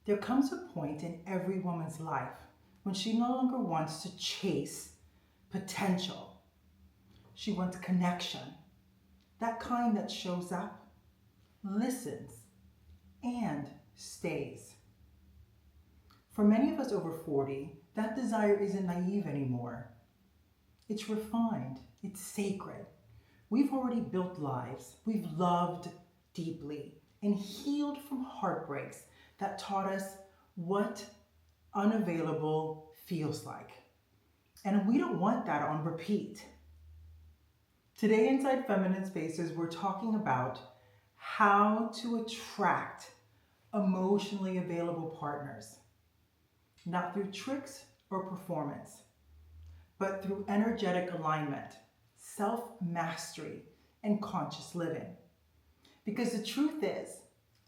There comes a point in every woman's life when she no longer wants to chase potential. She wants connection, that kind that shows up, listens, and stays. For many of us over 40, that desire isn't naive anymore. It's refined, it's sacred. We've already built lives, we've loved deeply, and healed from heartbreaks that taught us what unavailable feels like. And we don't want that on repeat. Today, inside Feminine Spaces, we're talking about how to attract emotionally available partners, not through tricks or performance, but through energetic alignment, self-mastery, and conscious living. Because the truth is,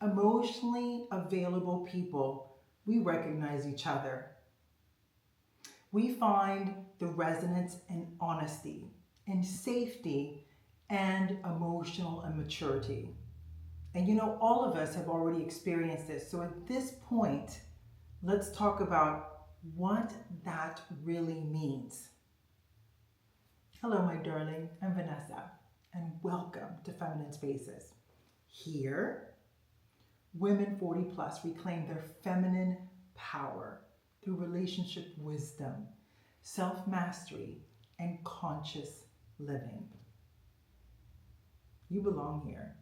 emotionally available people, we recognize each other. We find the resonance in honesty, in safety, and emotional immaturity. And you know, all of us have already experienced this. So at this point, let's talk about what that really means. Hello, my darling. I'm Vanessa, and welcome to Feminine Spaces. Here, women 40 plus reclaim their feminine power through relationship wisdom, self-mastery, and conscious living. You belong here.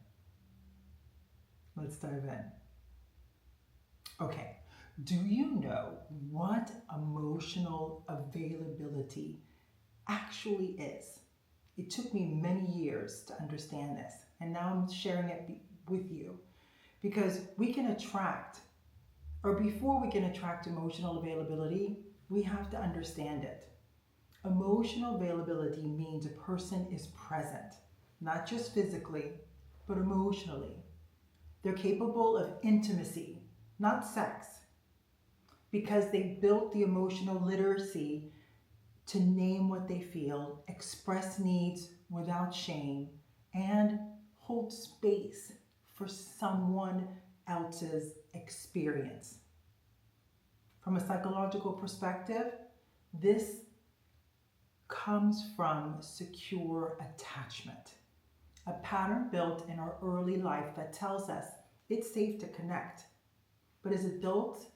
Let's dive in. Okay, do you know what emotional availability actually is? It took me many years to understand this, and now I'm sharing it with you because we can attract, or before we can attract emotional availability, we have to understand it. Emotional availability means a person is present, not just physically, but emotionally. They're capable of intimacy, not sex, because they built the emotional literacy to name what they feel, express needs without shame, and hold space for someone else's experience. From a psychological perspective, this comes from secure attachment, a pattern built in our early life that tells us it's safe to connect. But as adults,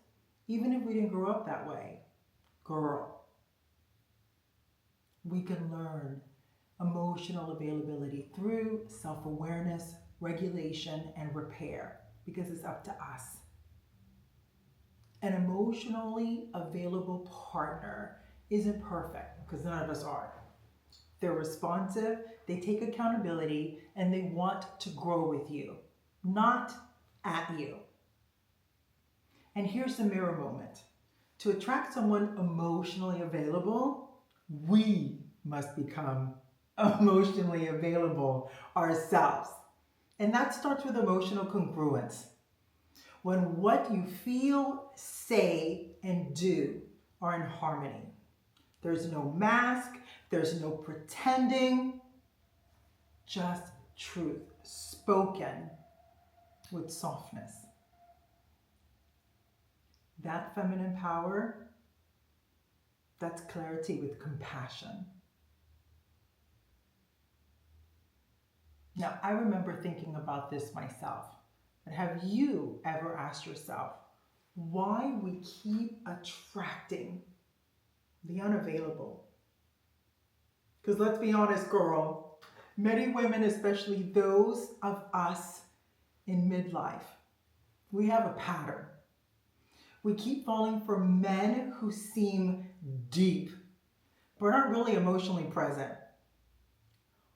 even if we didn't grow up that way, girl, we can learn emotional availability through self-awareness, regulation, and repair, because it's up to us. An emotionally available partner isn't perfect, because none of us are. They're responsive, they take accountability, and they want to grow with you, not at you. And here's the mirror moment. To attract someone emotionally available, we must become emotionally available ourselves. And that starts with emotional congruence. When what you feel, say, and do are in harmony. There's no mask, there's no pretending, just truth spoken with softness. That feminine power, that's clarity with compassion. Now, I remember thinking about this myself. But have you ever asked yourself why we keep attracting the unavailable? Because let's be honest, girl, many women, especially those of us in midlife, we have a pattern. We keep falling for men who seem deep, but aren't really emotionally present.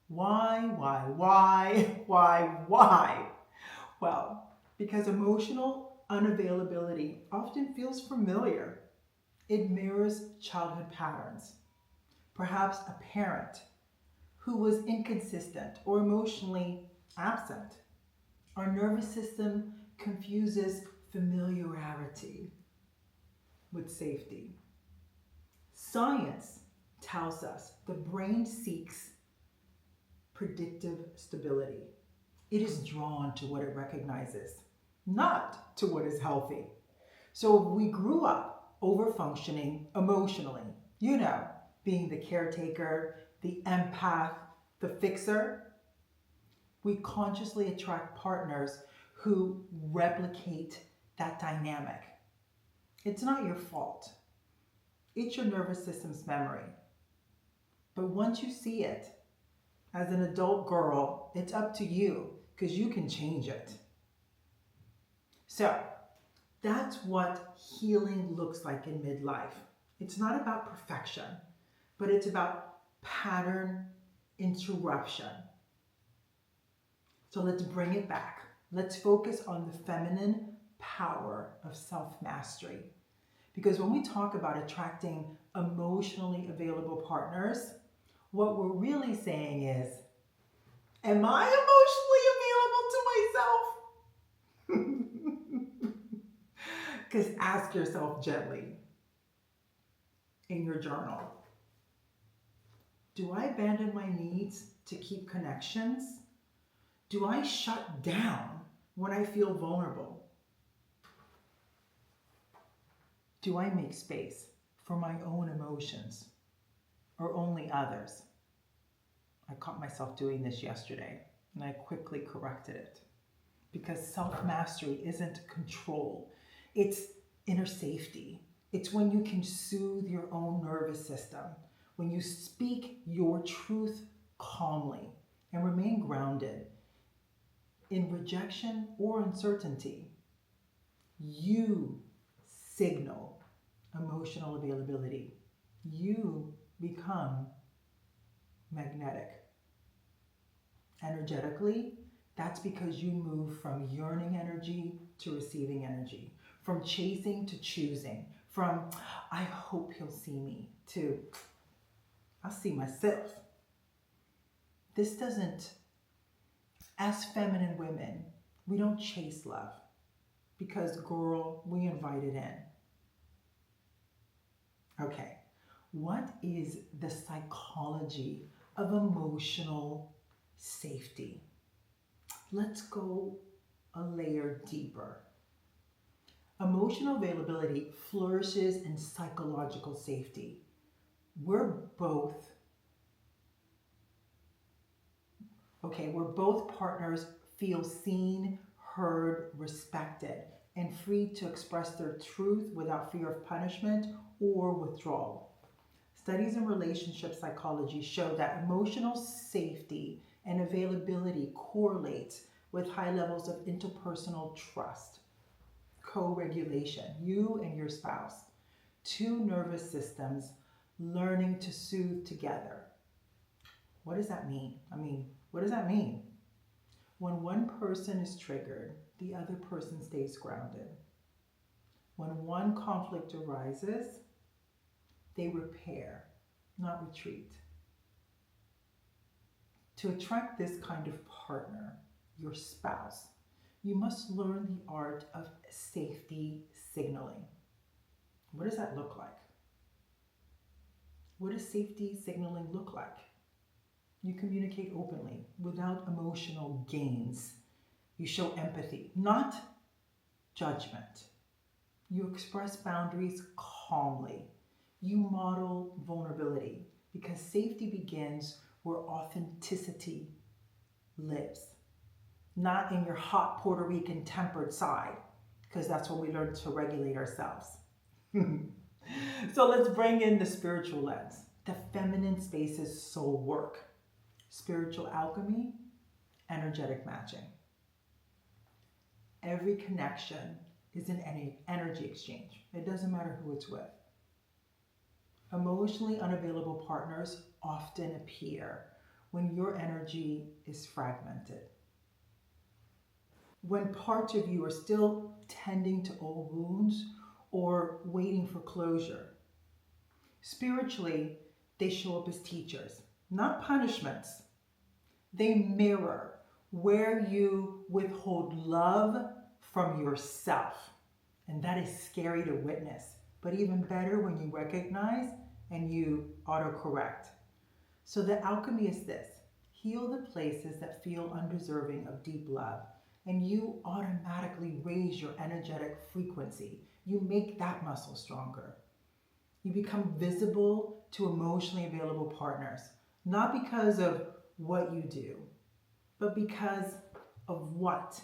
Why? Well, because emotional unavailability often feels familiar. It mirrors childhood patterns. Perhaps a parent who was inconsistent or emotionally absent. Our nervous system confuses familiarity with safety. Science tells us the brain seeks predictive stability. It is drawn to what it recognizes, not to what is healthy. So if we grew up over functioning emotionally, you know, being the caretaker, the empath, the fixer, we consciously attract partners who replicate that dynamic. It's not your fault. It's your nervous system's memory. But once you see it as an adult girl, it's up to you because you can change it. So that's what healing looks like in midlife. It's not about perfection, but it's about pattern interruption. So let's bring it back. Let's focus on the feminine power of self-mastery. Because when we talk about attracting emotionally available partners, what we're really saying is, am I emotionally available to myself? Because ask yourself gently in your journal, do I abandon my needs to keep connections? Do I shut down when I feel vulnerable? Do I make space for my own emotions or only others? I caught myself doing this yesterday and I quickly corrected it because self-mastery isn't control, it's inner safety. It's when you can soothe your own nervous system, when you speak your truth calmly and remain grounded in rejection or uncertainty. You signal emotional availability. You become magnetic. Energetically, that's because you move from yearning energy to receiving energy, from chasing to choosing, from I hope he'll see me to I'll see myself. This doesn't, as feminine women, we don't chase love because, girl, we invite it in. Okay, what is the psychology of emotional safety? Let's go a layer deeper. Emotional availability flourishes in psychological safety. We're both partners feel seen, heard, respected, and free to express their truth without fear of punishment or withdrawal. Studies in relationship psychology show that emotional safety and availability correlates with high levels of interpersonal trust, co-regulation, you and your spouse, two nervous systems learning to soothe together. What does that mean? What does that mean? When one person is triggered, the other person stays grounded. When one conflict arises, they repair, not retreat. To attract this kind of partner, your spouse, you must learn the art of safety signaling. What does that look like? What does safety signaling look like? You communicate openly without emotional gains. You show empathy, not judgment. You express boundaries calmly. You model vulnerability because safety begins where authenticity lives, not in your hot Puerto Rican tempered side, because that's when we learn to regulate ourselves. So let's bring in the spiritual lens, the feminine space's soul work, spiritual alchemy, energetic matching. Every connection is an energy exchange. It doesn't matter who it's with. Emotionally unavailable partners often appear when your energy is fragmented. When parts of you are still tending to old wounds or waiting for closure. Spiritually, they show up as teachers, not punishments. They mirror where you withhold love from yourself. And that is scary to witness, but even better when you recognize and you autocorrect. So the alchemy is this: heal the places that feel undeserving of deep love and you automatically raise your energetic frequency. You make that muscle stronger. You become visible to emotionally available partners, not because of what you do, but because of what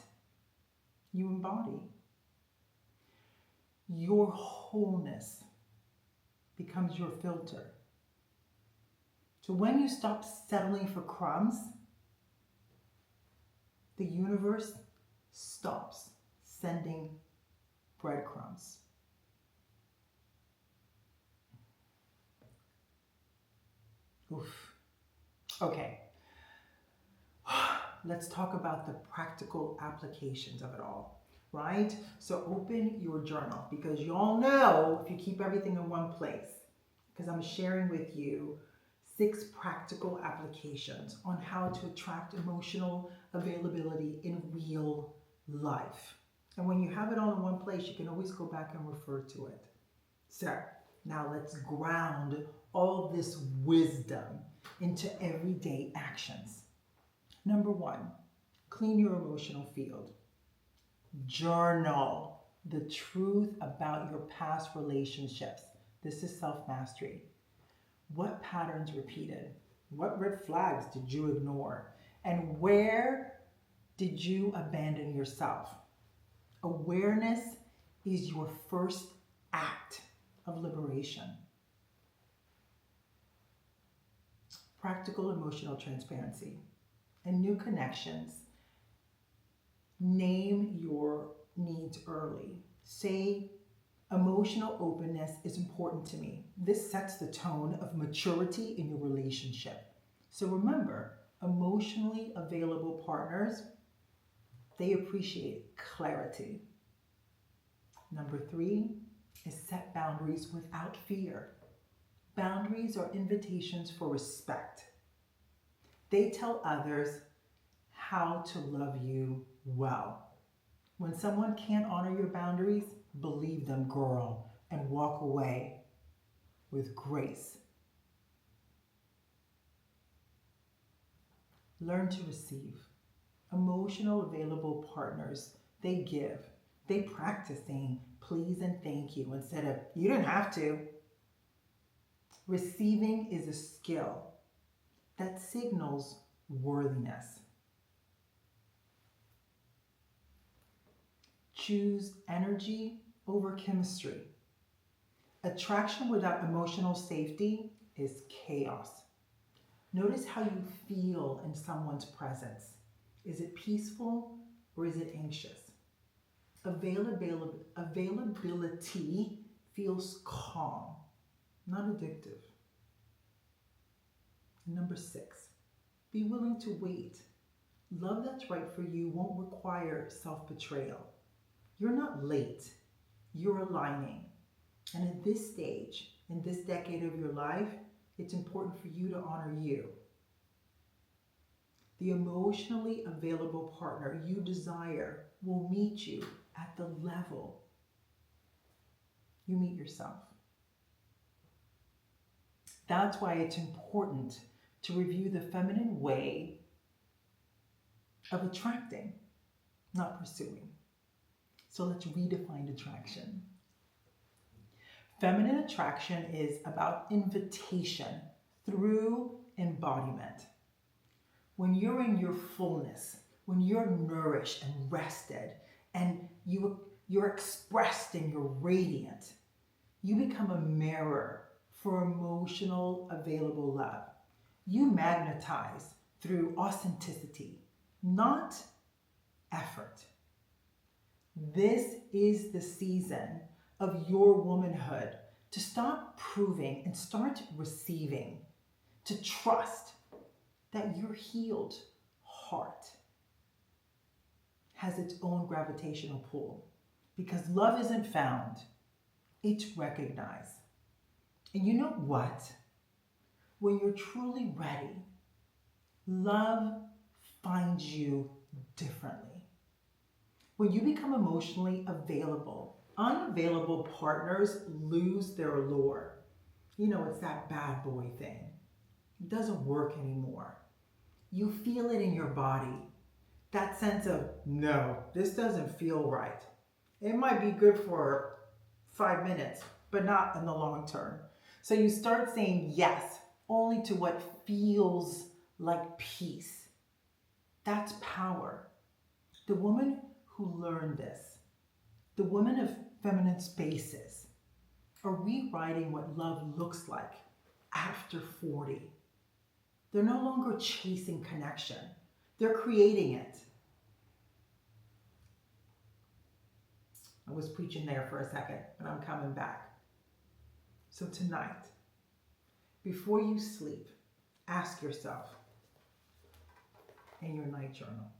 you embody. Your wholeness becomes your filter. So when you stop settling for crumbs, the universe stops sending breadcrumbs. Oof. Okay. Let's talk about the practical applications of it all, right? So open your journal, because you all know if you keep everything in one place, because I'm sharing with you 6 practical applications on how to attract emotional availability in real life. And when you have it all in one place, you can always go back and refer to it. So now let's ground all this wisdom into everyday actions. Number 1, clean your emotional field. Journal the truth about your past relationships. This is self-mastery. What patterns repeated? What red flags did you ignore? And where did you abandon yourself? Awareness is your first act of liberation. Practical emotional transparency and new connections. Name your needs early. Say, emotional openness is important to me. This sets the tone of maturity in your relationship. So remember, emotionally available partners, they appreciate clarity. Number 3 is set boundaries without fear. Boundaries are invitations for respect. They tell others how to love you well. When someone can't honor your boundaries, believe them, girl, and walk away with grace. Learn to receive. Emotional available partners, they give. They practice saying please and thank you instead of you didn't have to. Receiving is a skill that signals worthiness. Choose energy over chemistry. Attraction without emotional safety is chaos. Notice how you feel in someone's presence. Is it peaceful or is it anxious? Availability feels calm, not addictive. Number 6, be willing to wait. Love that's right for you won't require self-betrayal. You're not late, you're aligning. And at this stage, in this decade of your life, it's important for you to honor you. The emotionally available partner you desire will meet you at the level you meet yourself. That's why it's important to review the feminine way of attracting, not pursuing. So let's redefine attraction. Feminine attraction is about invitation through embodiment. When you're in your fullness, when you're nourished and rested, and you're expressed and you're radiant, you become a mirror for emotional available love. You magnetize through authenticity, not effort. This is the season of your womanhood to stop proving and start receiving, to trust that your healed heart has its own gravitational pull, because love isn't found, it's recognized. And you know what? When you're truly ready, love finds you differently. When you become emotionally available, unavailable partners lose their allure. You know, it's that bad boy thing. It doesn't work anymore. You feel it in your body. That sense of, no, this doesn't feel right. It might be good for 5 minutes, but not in the long term. So you start saying yes only to what feels like peace. That's power. The woman who learned this, the women of feminine spaces, are rewriting what love looks like after 40. They're no longer chasing connection, they're creating it. I was preaching there for a second, but I'm coming back. So tonight, before you sleep, ask yourself in your night journal,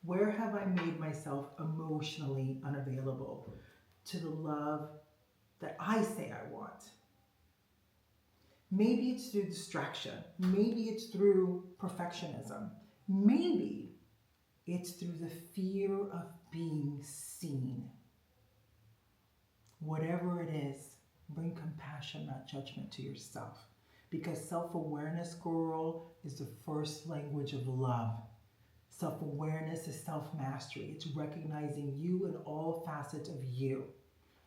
where have I made myself emotionally unavailable to the love that I say I want? Maybe it's through distraction. Maybe it's through perfectionism. Maybe it's through the fear of being seen. Whatever it is, bring compassion, not judgment, to yourself. Because self-awareness, girl, is the first language of love. Self-awareness is self-mastery. It's recognizing you in all facets of you.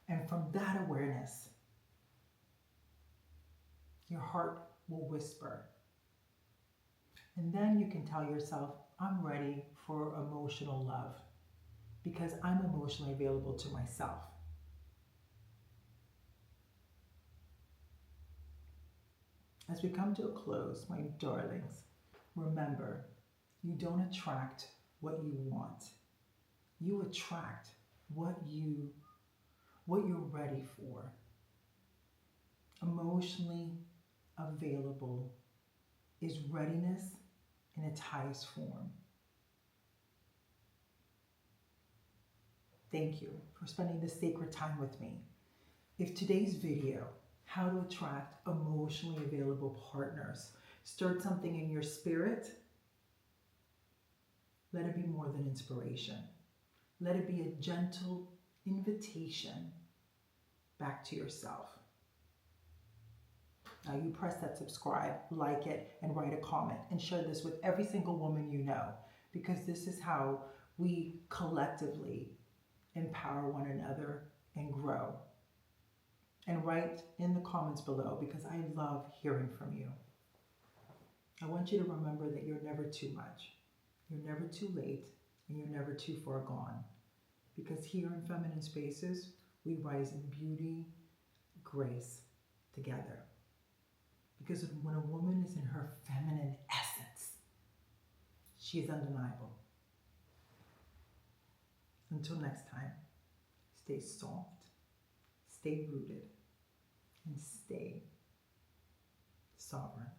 And from that awareness, your heart will whisper. And then you can tell yourself, I'm ready for emotional love because I'm emotionally available to myself. As we come to a close, my darlings, remember, you don't attract what you want. You attract what you're ready for. Emotionally available is readiness in its highest form. Thank you for spending this sacred time with me. If today's video, how to attract emotionally available partners, stirred something in your spirit, let it be more than inspiration. Let it be a gentle invitation back to yourself. Now you press that subscribe, like it, and write a comment, and share this with every single woman you know, because this is how we collectively empower one another and grow. And write in the comments below, because I love hearing from you. I want you to remember that you're never too much, you're never too late, and you're never too far gone. Because here in Feminine Spaces, we rise in beauty, grace, together. Because when a woman is in her feminine essence, she is undeniable. Until next time, stay soft, stay rooted, and stay sovereign.